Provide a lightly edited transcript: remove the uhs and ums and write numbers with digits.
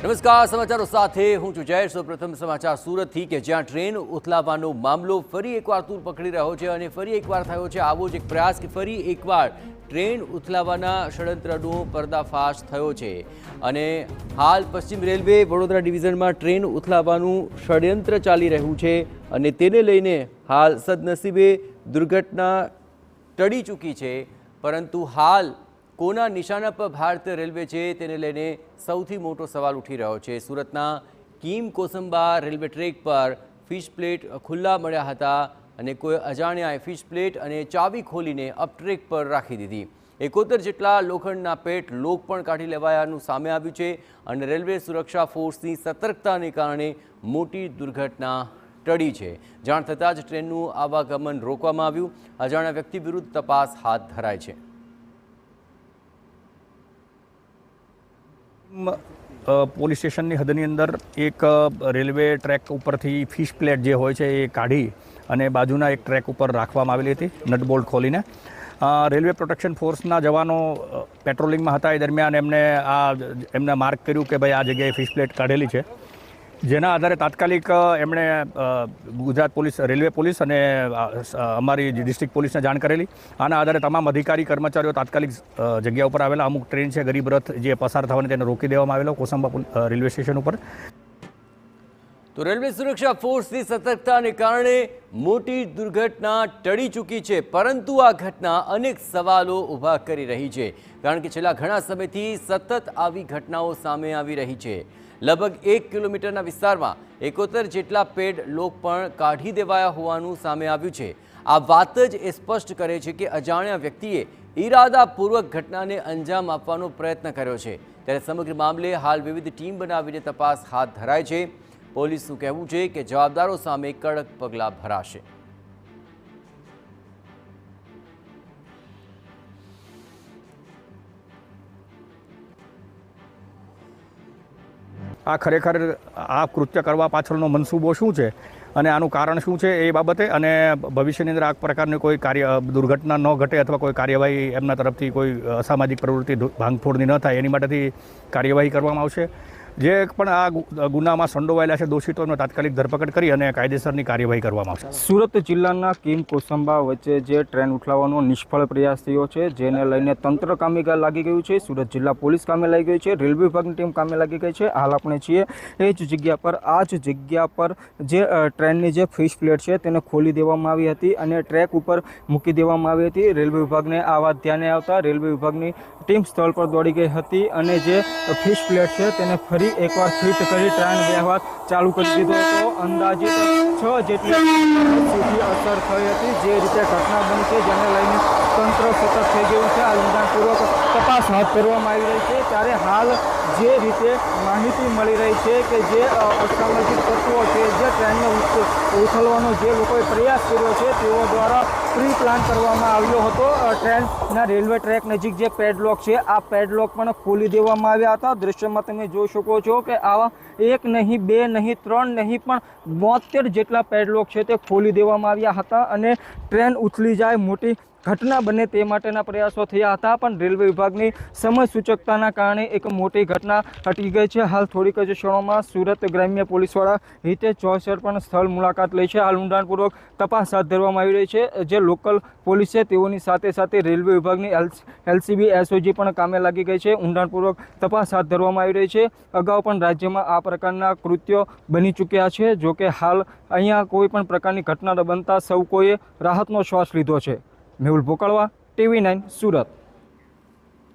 નમસ્કાર, સમાચારો સાથે હું છું જય। સૌપ્રથમ સમાચાર સુરતથી કે જ્યાં ટ્રેન ઉથલાવવાનો મામલો ફરી એકવાર તૂર પકડી રહ્યો છે અને ફરી એકવાર થયો છે આવો જ એક પ્રયાસ કે ફરી એકવાર ટ્રેન ઉથલાવવાના ષડયંત્રનો પર્દાફાશ થયો છે અને હાલ પશ્ચિમ રેલવે વડોદરા ડિવિઝનમાં ટ્રેન ઉથલાવવાનું ષડયંત્ર ચાલી રહ્યું છે અને તેને લઈને હાલ સદનસીબે દુર્ઘટના ટળી ચૂકી છે, પરંતુ હાલ કોના નિશાના પર ભારતીય રેલવે છે તેને લઈને સૌથી મોટો સવાલ ઉઠી રહ્યો છે। સુરતના કીમ કોસંબા રેલવે ટ્રેક પર ફિશ પ્લેટ ખુલ્લા મળ્યા હતા અને કોઈ અજાણ્યાએ ફિશ પ્લેટ અને ચાવી ખોલીને અપટ્રેક પર રાખી દીધી। 71 જેટલા લોખંડના પેટ લોક પણ કાઢી લેવાયાનું સામે આવ્યું છે અને રેલવે સુરક્ષા ફોર્સની સતર્કતાને કારણે મોટી દુર્ઘટના ટળી છે। જાણ થતાં જ ટ્રેનનું આવાગમન રોકવામાં આવ્યું। અજાણ્યા વ્યક્તિ વિરુદ્ધ તપાસ હાથ ધરાઈ છે। પોલીસ સ્ટેશનની હદની અંદર એક રેલવે ટ્રેક ઉપરથી ફિશ પ્લેટ જે હોય છે એ કાઢી અને બાજુના એક ટ્રેક ઉપર રાખવામાં આવેલી હતી નટ બોલ્ટ ખોલીને। રેલવે પ્રોટેક્શન ફોર્સના જવાનો પેટ્રોલિંગમાં હતા એ દરમિયાન એમને માર્ક કર્યું કે ભાઈ આ જગ્યાએ ફિશ પ્લેટ કાઢેલી છે, જેના આધારે તાત્કાલિક એમણે ગુજરાત પોલીસ, રેલવે પોલીસ અને અમારી ડિસ્ટ્રિક્ટ પોલીસને જાણ કરેલી। આના આધારે તમામ અધિકારી કર્મચારીઓ તાત્કાલિક જગ્યા ઉપર આવેલા। અમુક ટ્રેન છે ગરીબ રથ જે પસાર થવાને તેને રોકી દેવામાં આવેલો કોસંબા રેલવે સ્ટેશન ઉપર। તો રેલવે સુરક્ષા ફોર્સની સતર્કતાને કારણે મોટી દુર્ઘટના ટળી ચૂકી છે, પરંતુ આ ઘટના અનેક સવાલો ઊભા કરી રહી છે, કારણ કે છેલ્લા ઘણા સમયથી સતત આવી ઘટનાઓ સામે આવી રહી છે। લગભગ 1 કિલોમીટરના વિસ્તારમાં 71 જેટલા પેડ લોક પણ કાઢી દેવાયા હોવાનું સામે આવ્યું છે। આ વાત જ એ સ્પષ્ટ કરે છે કે અજાણ્યા વ્યક્તિએ ઇરાદાપૂર્વક ઘટનાને અંજામ આપવાનો પ્રયત્ન કર્યો છે। ત્યારે સમગ્ર મામલે હાલ વિવિધ ટીમ બનાવીને તપાસ હાથ ધરાઈ છે। પોલીસનું કહેવું છે કે જવાબદારો સામે કડક પગલાં ભરાશે। આ ખરેખર આ કૃત્ય કરવા પાછળનો મનસૂબો શું છે અને આનું કારણ શું છે એ બાબતે અને ભવિષ્યની અંદર આ પ્રકારની કોઈ દુર્ઘટના ન ઘટે અથવા કોઈ કાર્યવાહી એમના તરફથી કોઈ અસામાજિક પ્રવૃત્તિ ભાંગફોડની ન થાય એની માટેથી કાર્યવાહી કરવામાં આવશે। જે પણ આ ગુનામાં સંડોવાયેલા છે દોષિતોને તાત્કાલિક ધરપકડ કરી અને કાયદેસરની કાર્યવાહી કરવામાં આવશે। સુરત જિલ્લાના કીમ કોસંબા વચ્ચે જે ટ્રેન ઉઠલાવવાનો નિષ્ફળ પ્રયાસ થયો છે, જેને લઈને તંત્ર કામે લાગી ગયું છે, સુરત જિલ્લા પોલીસ કામે લાગી ગઈ છે, રેલવે વિભાગની ટીમ કામે લાગી ગઈ છે। હાલ આપણે છીએ એ જ જગ્યા પર। આ જ જગ્યા પર જે ટ્રેનની જે ફિશ પ્લેટ છે તેને ખોલી દેવામાં આવી હતી અને ટ્રેક ઉપર મૂકી દેવામાં આવી હતી। રેલવે વિભાગને આ વાત ધ્યાને આવતા રેલવે વિભાગની ટીમ સ્થળ પર દોડી ગઈ હતી અને જે ફિશ પ્લેટ છે તેને ફરી એકવાર ફિટ કરી ટ્રેન વ્યવહાર ચાલુ કરી દીધો હતો। અંદાજિત 6 જેટલી સુધી અસર થઈ હતી। જે રીતે ઘટના બની છે જેને લઈને તંત્ર સતત થઈ ગયું છે। આ ઊંડાણપૂર્વક તપાસ હાથ ધરવામાં આવી રહી છે। ત્યારે હાલ જે રીતે માહિતી મળી રહી છે કે જે અસામાજિક તત્વો છે, જે ટ્રેનને ઉથલવાનો જે લોકોએ પ્રયાસ કર્યો છે તેઓ દ્વારા પ્રી પ્લાન કરવામાં આવ્યો હતો। ટ્રેનના રેલવે ટ્રેક નજીક જે પેડલોક છે આ પેડલોક પણ ખોલી દેવામાં આવ્યા હતા। દૃશ્યમાં તમે જોઈ શકો છો કે આવા 1 નહીં, 2 નહીં, 3 નહીં પણ 72 જેટલા પેડલોક છે તે ખોલી દેવામાં આવ્યા હતા અને ટ્રેન ઉથલી જાય, મોટી ઘટના બને તે માટેના પ્રયાસો થયા હતા, પણ રેલવે વિભાગની સમય સૂચકતાના કારણે એક મોટી ઘટના અટકી ગઈ છે। હાલ થોડીક જ ક્ષણોમાં સુરત ગ્રામ્ય પોલીસવાળા હિતેશ ચોસઠ પણ સ્થળ મુલાકાત લે છે। હાલ ઊંડાણપૂર્વક તપાસ હાથ ધરવામાં આવી રહી છે। જે લોકલ પોલીસ છે તેઓની સાથે સાથે રેલવે વિભાગની LCB SOG પણ કામે લાગી ગઈ છે। ઊંડાણપૂર્વક તપાસ હાથ ધરવામાં આવી રહી છે। અગાઉ પણ રાજ્યમાં આ પ્રકારના કૃત્યો બની ચૂક્યા છે, જોકે હાલ અહીંયા કોઈ પણ પ્રકારની ઘટના બનતા સૌ કોઈએ રાહતનો શ્વાસ લીધો છે। મેહુલ ભોકાળવા, TV9 સુરત।